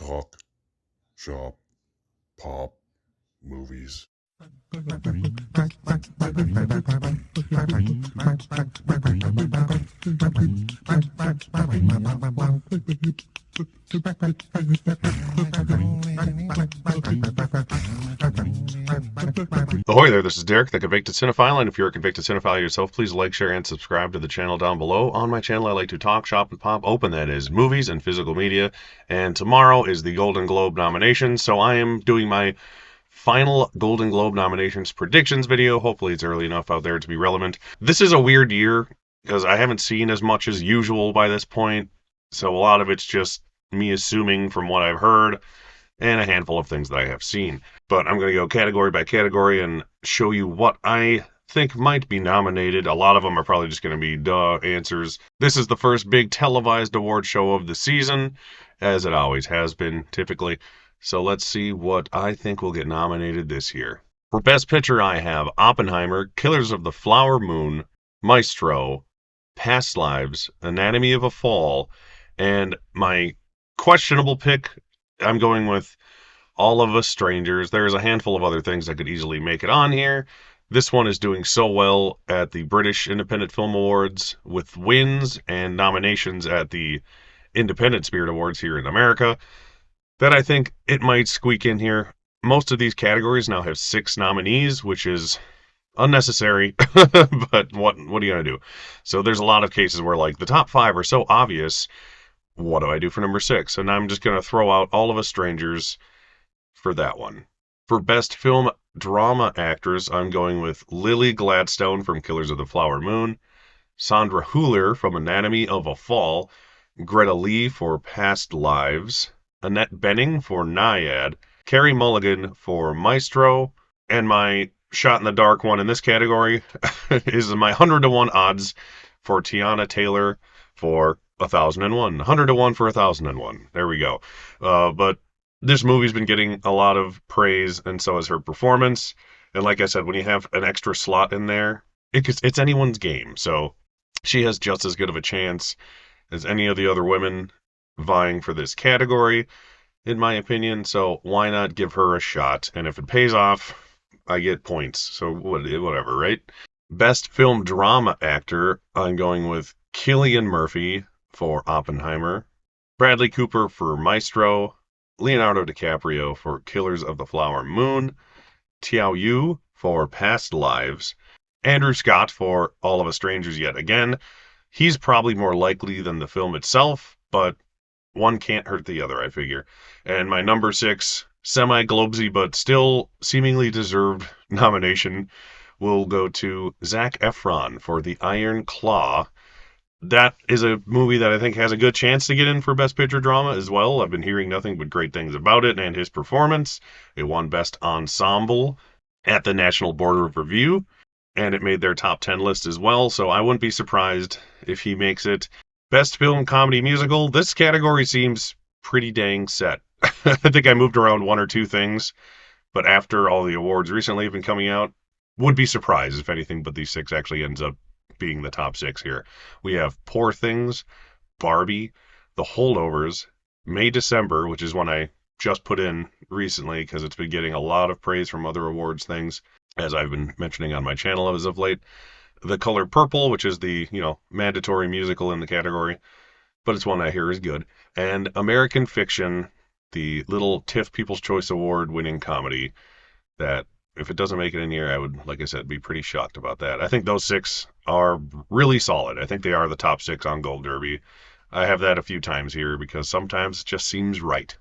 Talk, shop, pop, movies. Ahoy there, this is Derek, the Convicted Cinephile, and if you're a convicted cinephile yourself, please like, share, and subscribe to the channel down below. On my channel, I like to talk, shop, and pop open, that is, movies and physical media, and tomorrow is the Golden Globe nominations, so I am doing my final Golden Globe nominations predictions video. Hopefully it's early enough out there to be relevant. This is a weird year, because I haven't seen as much as usual by this point, so a lot of it's just me assuming from what I've heard, and a handful of things that I have seen. But I'm going to go category by category and show you what I think might be nominated. A lot of them are probably just going to be duh answers. This is the first big televised award show of the season, as it always has been, typically. So let's see what I think will get nominated this year. For Best Picture, I have Oppenheimer, Killers of the Flower Moon, Maestro, Past Lives, Anatomy of a Fall, and my questionable pick, I'm going with All of Us Strangers. There's a handful of other things that could easily make it on here. This one is doing so well at the British Independent Film Awards with wins and nominations at the Independent Spirit Awards here in America that I think it might squeak in here. Most of these categories now have 6 nominees, which is unnecessary, but what are you going to do? So there's a lot of cases where like the top 5 are so obvious. What do I do for number 6? And I'm just going to throw out All of Us Strangers for that one. For Best Film Drama Actress, I'm going with Lily Gladstone from Killers of the Flower Moon, Sandra Hüller from Anatomy of a Fall, Greta Lee for Past Lives, Annette Bening for Naiad, Carey Mulligan for Maestro, and my shot in the dark one in this category is my 100 to 1 odds for Tiana Taylor for 1001. 100 to 1 for 1001. There we go. But this movie's been getting a lot of praise, and so has her performance. And like I said, when you have an extra slot in there, it's anyone's game. So she has just as good of a chance as any of the other women vying for this category, in my opinion. So why not give her a shot? And if it pays off, I get points. So whatever, right? Best Film Drama Actor, I'm going with Cillian Murphy for Oppenheimer, Bradley Cooper for Maestro, Leonardo DiCaprio for Killers of the Flower Moon, Tiao Yu for Past Lives, Andrew Scott for All of Us Strangers yet again. He's probably more likely than the film itself, but one can't hurt the other, I figure. And my number 6, semi-globesy but still seemingly deserved nomination will go to Zac Efron for The Iron Claw. That is a movie that I think has a good chance to get in for Best Picture Drama as well. I've been hearing nothing but great things about it and his performance. It won Best Ensemble at the National Board of Review, and it made their top 10 list as well, so I wouldn't be surprised if he makes it. Best Film Comedy Musical, this category seems pretty dang set. I think I moved around 1 or 2 things, but after all the awards recently have been coming out, would be surprised if anything but these 6 actually ends up being the top 6 here. We have Poor Things, Barbie, The Holdovers, May December, which is one I just put in recently because it's been getting a lot of praise from other awards things, as I've been mentioning on my channel as of late. The Color Purple, which is the, mandatory musical in the category, but it's one I hear is good. And American Fiction, the little TIFF People's Choice Award winning comedy that if it doesn't make it in here, I would, like I said, be pretty shocked about that. I think those 6 are really solid. I think they are the top 6 on Gold Derby. I have that a few times here because sometimes it just seems right.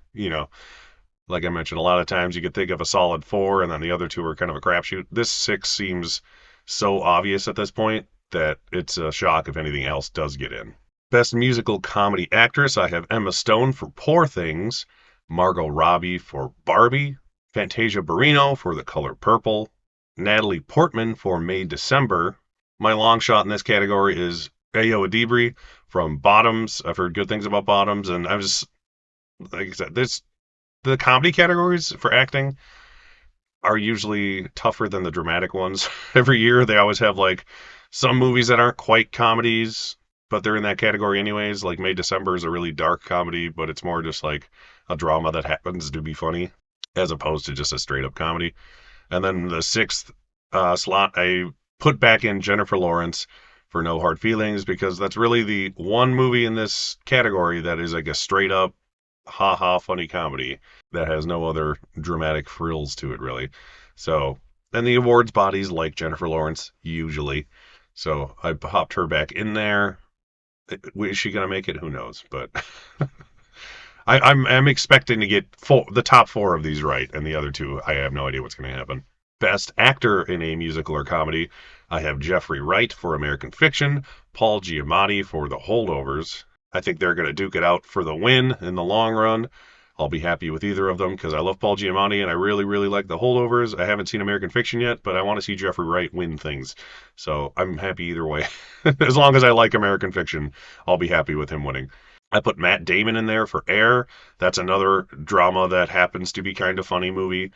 Like I mentioned, a lot of times you could think of a solid 4 and then the other 2 are kind of a crapshoot. This 6 seems so obvious at this point that it's a shock if anything else does get in. Best Musical Comedy Actress, I have Emma Stone for Poor Things, Margot Robbie for Barbie, Fantasia Barrino for The Color Purple, Natalie Portman for May December. My long shot in this category is Ayo Edebiri from Bottoms. I've heard good things about Bottoms, and I'm just, like I said, the comedy categories for acting are usually tougher than the dramatic ones. Every year they always have like some movies that aren't quite comedies, but they're in that category anyways. Like May December is a really dark comedy, but it's more just like a drama that happens to be funny, as opposed to just a straight up comedy. And then the sixth slot, I put back in Jennifer Lawrence for No Hard Feelings because that's really the one movie in this category that is like a straight up ha ha funny comedy that has no other dramatic frills to it, really. So, and the awards bodies like Jennifer Lawrence usually. So I popped her back in there. Is she going to make it? Who knows? But I'm expecting to get the top four of these right, and the other two, I have no idea what's going to happen. Best Actor in a Musical or Comedy, I have Jeffrey Wright for American Fiction, Paul Giamatti for The Holdovers. I think they're going to duke it out for the win in the long run. I'll be happy with either of them because I love Paul Giamatti and I really, really like The Holdovers. I haven't seen American Fiction yet, but I want to see Jeffrey Wright win things. So I'm happy either way. As long as I like American Fiction, I'll be happy with him winning. I put Matt Damon in there for Air. That's another drama that happens to be kind of funny movie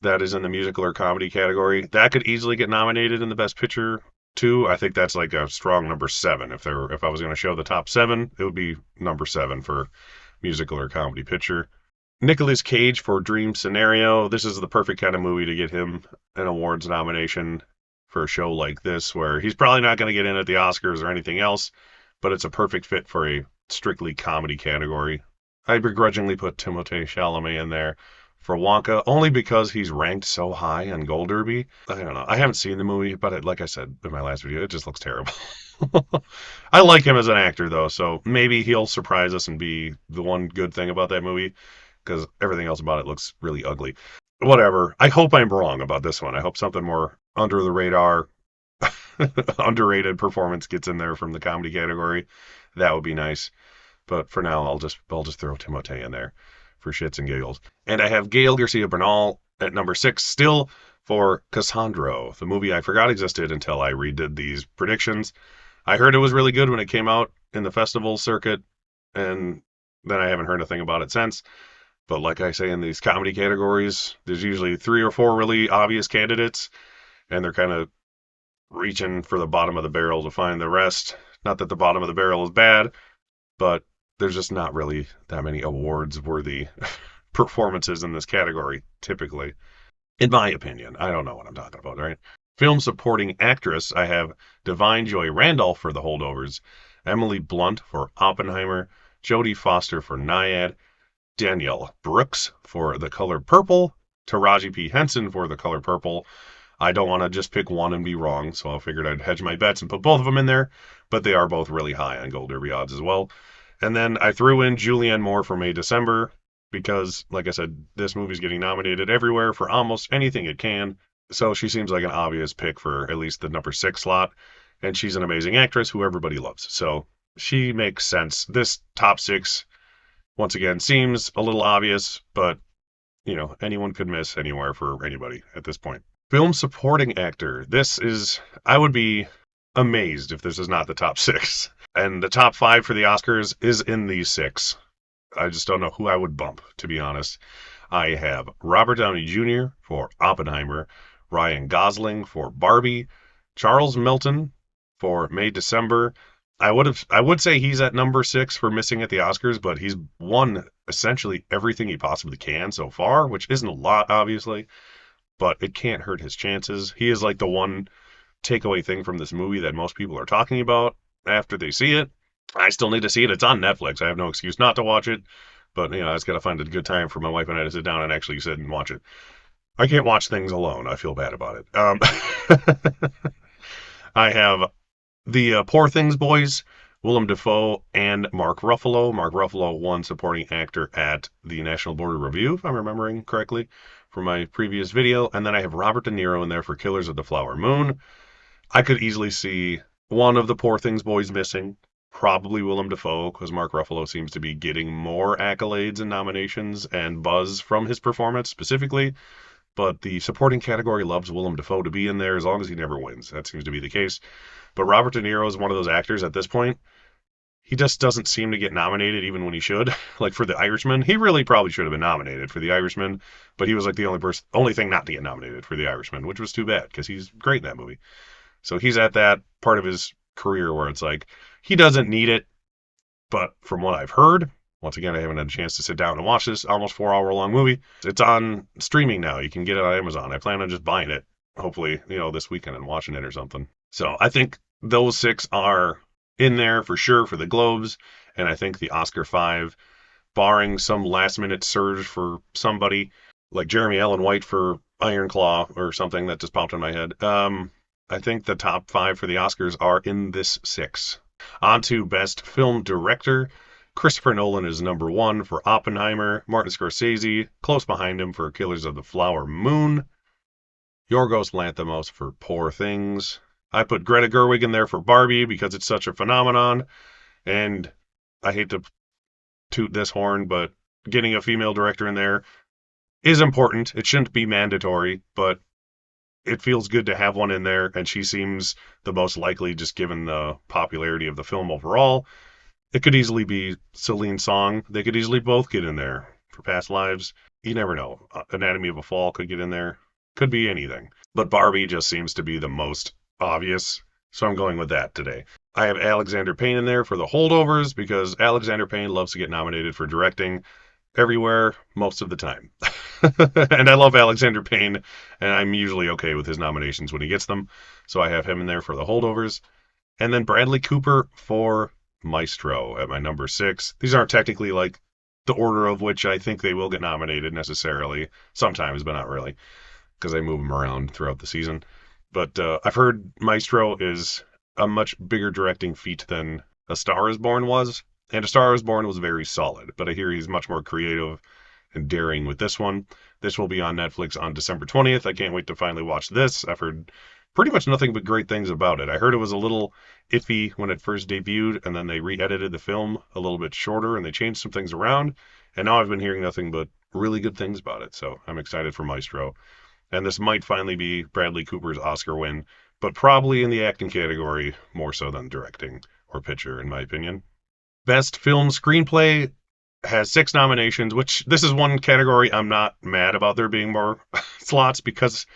that is in the musical or comedy category. That could easily get nominated in the Best Picture too. I think that's like a strong number 7. If I was going to show the top 7, it would be number 7 for musical or comedy picture. Nicolas Cage for Dream Scenario. This is the perfect kind of movie to get him an awards nomination for a show like this, where he's probably not going to get in at the Oscars or anything else, but it's a perfect fit for a strictly comedy category. I begrudgingly put Timothée Chalamet in there for Wonka, only because he's ranked so high on Gold Derby. I don't know. I haven't seen the movie, but like I said in my last video, it just looks terrible. I like him as an actor, though, so maybe he'll surprise us and be the one good thing about that movie, because everything else about it looks really ugly. Whatever. I hope I'm wrong about this one. I hope something more under the radar, underrated performance gets in there from the comedy category. That would be nice. But for now, I'll just throw Timothée in there for shits and giggles. And I have Gael Garcia Bernal at number 6 still for Cassandro, the movie I forgot existed until I redid these predictions. I heard it was really good when it came out in the festival circuit, and then I haven't heard a thing about it since. But like I say in these comedy categories, there's usually 3 or 4 really obvious candidates, and they're kind of reaching for the bottom of the barrel to find the rest. Not that the bottom of the barrel is bad, but there's just not really that many awards worthy performances in this category, typically. In my opinion. I don't know what I'm talking about, right? Film supporting actress, I have Divine Joy Randolph for The Holdovers, Emily Blunt for Oppenheimer, Jodie Foster for Nyad, Danielle Brooks for The Color Purple, Taraji P. Henson for The Color Purple. I don't want to just pick one and be wrong, so I figured I'd hedge my bets and put both of them in there, but they are both really high on Gold Derby odds as well. And then I threw in Julianne Moore for May December because, like I said, this movie's getting nominated everywhere for almost anything it can. So she seems like an obvious pick for at least the number 6 slot. And she's an amazing actress who everybody loves. So she makes sense. This top 6, once again, seems a little obvious, but, anyone could miss anywhere for anybody at this point. Film supporting actor. I would be amazed if this is not the top 6. And the top 5 for the Oscars is in these 6. I just don't know who I would bump, to be honest. I have Robert Downey Jr. for Oppenheimer, Ryan Gosling for Barbie, Charles Melton for May December. I would say he's at number 6 for missing at the Oscars, but he's won essentially everything he possibly can so far, which isn't a lot, obviously, but it can't hurt his chances. He is like the one takeaway thing from this movie that most people are talking about after they see it. I still need to see it. It's on Netflix. I have no excuse not to watch it, but I just got to find a good time for my wife and I to sit down and actually sit and watch it. I can't watch things alone. I feel bad about it. I have the Poor Things boys, Willem Dafoe and Mark Ruffalo. Mark Ruffalo won supporting actor at the National Board of Review, if I'm remembering correctly, from my previous video. And then I have Robert De Niro in there for Killers of the Flower Moon. I could easily see one of the Poor Things boys missing. Probably Willem Dafoe, because Mark Ruffalo seems to be getting more accolades and nominations and buzz from his performance specifically. But the supporting category loves Willem Dafoe to be in there as long as he never wins. That seems to be the case. But Robert De Niro is one of those actors at this point. He just doesn't seem to get nominated even when he should. Like for The Irishman, he really probably should have been nominated for The Irishman, but he was like the only thing not to get nominated for The Irishman, which was too bad because he's great in that movie. So he's at that part of his career where it's like he doesn't need it, but from what I've heard, Once again, I haven't had a chance to sit down and watch this almost 4 hour long movie. It's on streaming now. You can get it on Amazon. I plan on just buying it, hopefully, this weekend and watching it or something. So I think those 6 are in there for sure for the Globes, and I think the Oscar 5, barring some last minute surge for somebody like Jeremy Allen White for Iron Claw or something that just popped in my head. I think the top 5 for the Oscars are in this 6. On to Best Film Director. Christopher Nolan is number 1 for Oppenheimer. Martin Scorsese, close behind him for Killers of the Flower Moon. Yorgos Lanthimos for Poor Things. I put Greta Gerwig in there for Barbie because it's such a phenomenon. And I hate to toot this horn, but getting a female director in there is important. It shouldn't be mandatory, but it feels good to have one in there, and she seems the most likely just given the popularity of the film overall. It could easily be Celine Song. They could easily both get in there for Past Lives. You never know. Anatomy of a Fall could get in there. Could be anything. But Barbie just seems to be the most obvious, so I'm going with that today. I have Alexander Payne in there for The Holdovers because Alexander Payne loves to get nominated for directing everywhere most of the time. And I love Alexander Payne, and I'm usually okay with his nominations when he gets them. So I have him in there for The Holdovers. And then Bradley Cooper for Maestro at my number 6. These aren't technically like the order of which I think they will get nominated necessarily. Sometimes, but not really, because I move them around throughout the season. But I've heard Maestro is a much bigger directing feat than A Star is Born was. And A Star is Born was very solid, but I hear he's much more creative and daring with this one. This will be on Netflix on December 20th. I can't wait to finally watch this. I've heard pretty much nothing but great things about it. I heard it was a little iffy when it first debuted, and then they re-edited the film a little bit shorter, and they changed some things around. And now I've been hearing nothing but really good things about it, so I'm excited for Maestro. And this might finally be Bradley Cooper's Oscar win, but probably in the acting category more so than directing or picture, in my opinion. Best Film Screenplay has 6 nominations, which this is one category I'm not mad about there being more slots because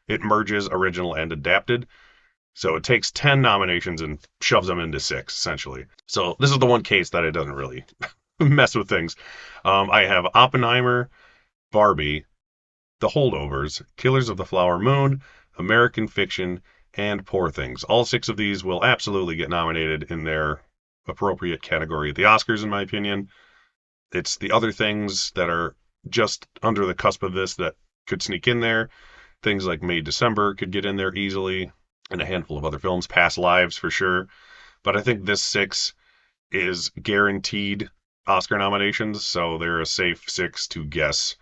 it merges original and adapted. So it takes 10 nominations and shoves them into 6, essentially. So this is the one case that it doesn't really mess with things. I have Oppenheimer, Barbie, The Holdovers, Killers of the Flower Moon, American Fiction, and Poor Things. All 6 of these will absolutely get nominated in their appropriate category at the Oscars, in my opinion. It's the other things that are just under the cusp of this that could sneak in there. Things like May December could get in there easily, and a handful of other films, Past Lives for sure. But I think this 6 is guaranteed Oscar nominations, so they're a safe 6 to guess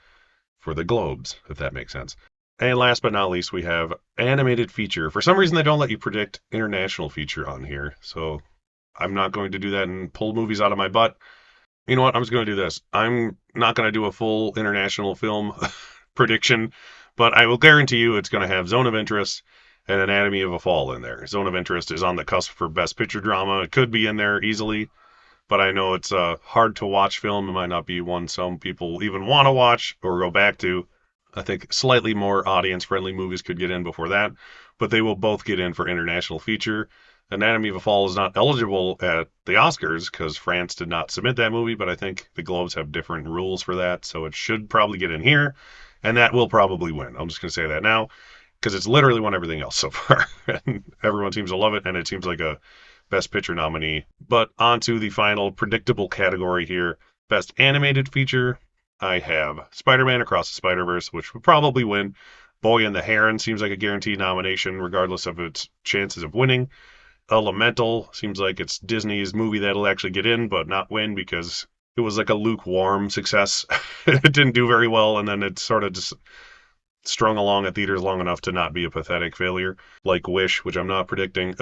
for the Globes, if that makes sense. And last but not least, we have animated feature. For some reason, they don't let you predict international feature on here, so I'm not going to do that and pull movies out of my butt. You know what? I'm just going to do this. I'm not going to do a full international film prediction, but I will guarantee you it's going to have Zone of Interest and Anatomy of a Fall in there. Zone of Interest is on the cusp for Best Picture Drama. It could be in there easily, but I know it's a hard to watch film. It might not be one some people even want to watch or go back to. I think slightly more audience-friendly movies could get in before that, but they will both get in for international feature. Anatomy of a Fall is not eligible at the Oscars because France did not submit that movie, but I think the Globes have different rules for that, so it should probably get in here, and that will probably win. I'm just going to say that now because it's literally won everything else so far, and everyone seems to love it, and it seems like a Best Picture nominee. But on to the final predictable category here, Best Animated Feature. I have Spider-Man Across the Spider-Verse, which would probably win. Boy and the Heron seems like a guaranteed nomination, regardless of its chances of winning. Elemental seems like it's Disney's movie that'll actually get in, but not win because it was like a lukewarm success. It didn't do very well, and then it sort of just strung along at theaters long enough to not be a pathetic failure, like Wish, which I'm not predicting.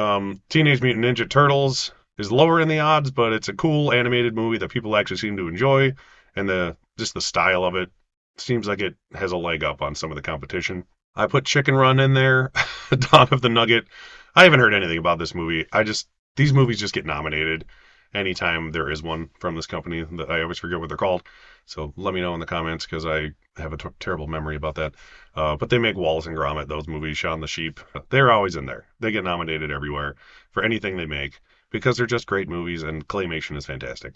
Teenage Mutant Ninja Turtles is lower in the odds, but it's a cool animated movie that people actually seem to enjoy, and the style of it seems like it has a leg up on some of the competition. I put Chicken Run in there, Dawn of the Nugget. I haven't heard anything about this movie. These movies just get nominated anytime there is one from this company that I always forget what they're called. So let me know in the comments because I have a terrible memory about that. But they make Wallace and Gromit, those movies, Shaun the Sheep. They're always in there. They get nominated everywhere for anything they make because they're just great movies and claymation is fantastic.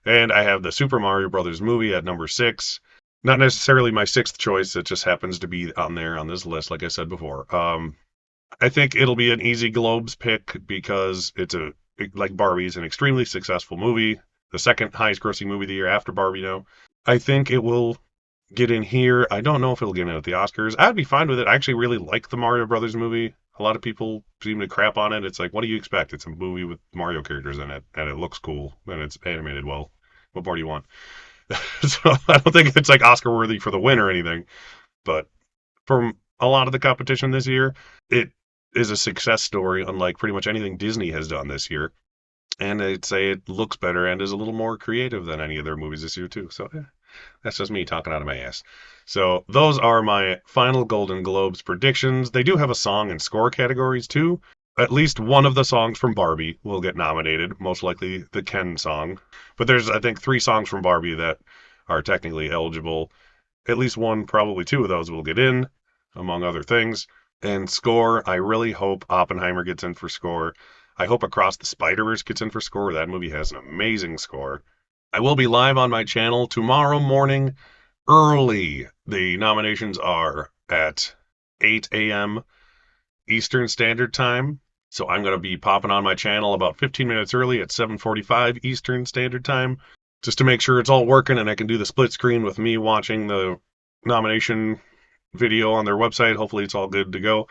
And I have the Super Mario Brothers movie at number 6. Not necessarily my sixth choice. It just happens to be on there on this list, like I said before. I think it'll be an easy Globes pick because like Barbie's an extremely successful movie, the second highest grossing movie of the year after Barbie now. I think it will get in here. I don't know if it'll get in at the Oscars. I'd be fine with it. I actually really like the Mario Brothers movie. A lot of people seem to crap on it. It's like, what do you expect? It's a movie with Mario characters in it, and it looks cool, and it's animated well. What more do you want? So I don't think it's like Oscar worthy for the win or anything, but from a lot of the competition this year, it is a success story, unlike pretty much anything Disney has done this year. And I'd say it looks better and is a little more creative than any of their movies this year too. So that's just me talking out of my ass. So those are my final Golden Globes predictions. They do have a song and score categories too. At least one of the songs from Barbie will get nominated, most likely the Ken song. But there's, I think, 3 songs from Barbie that are technically eligible. At least one, probably 2 of those will get in, among other things. And score, I really hope Oppenheimer gets in for score. I hope Across the Spider-Verse gets in for score. That movie has an amazing score. I will be live on my channel tomorrow morning early. The nominations are at 8 a.m. Eastern Standard Time. So I'm going to be popping on my channel about 15 minutes early at 7:45 Eastern Standard Time just to make sure it's all working and I can do the split screen with me watching the nomination video on their website. Hopefully it's all good to go.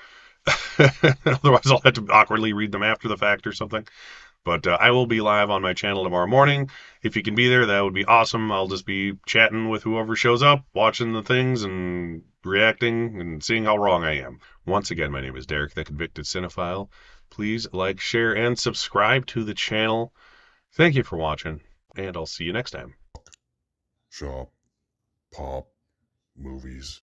Otherwise I'll have to awkwardly read them after the fact or something. But I will be live on my channel tomorrow morning. If you can be there, that would be awesome. I'll just be chatting with whoever shows up, watching the things and reacting and seeing how wrong I am. Once again, my name is Derek, the Convicted Cinephile. Please like, share, and subscribe to the channel. Thank you for watching, and I'll see you next time. Shop, pop, movies.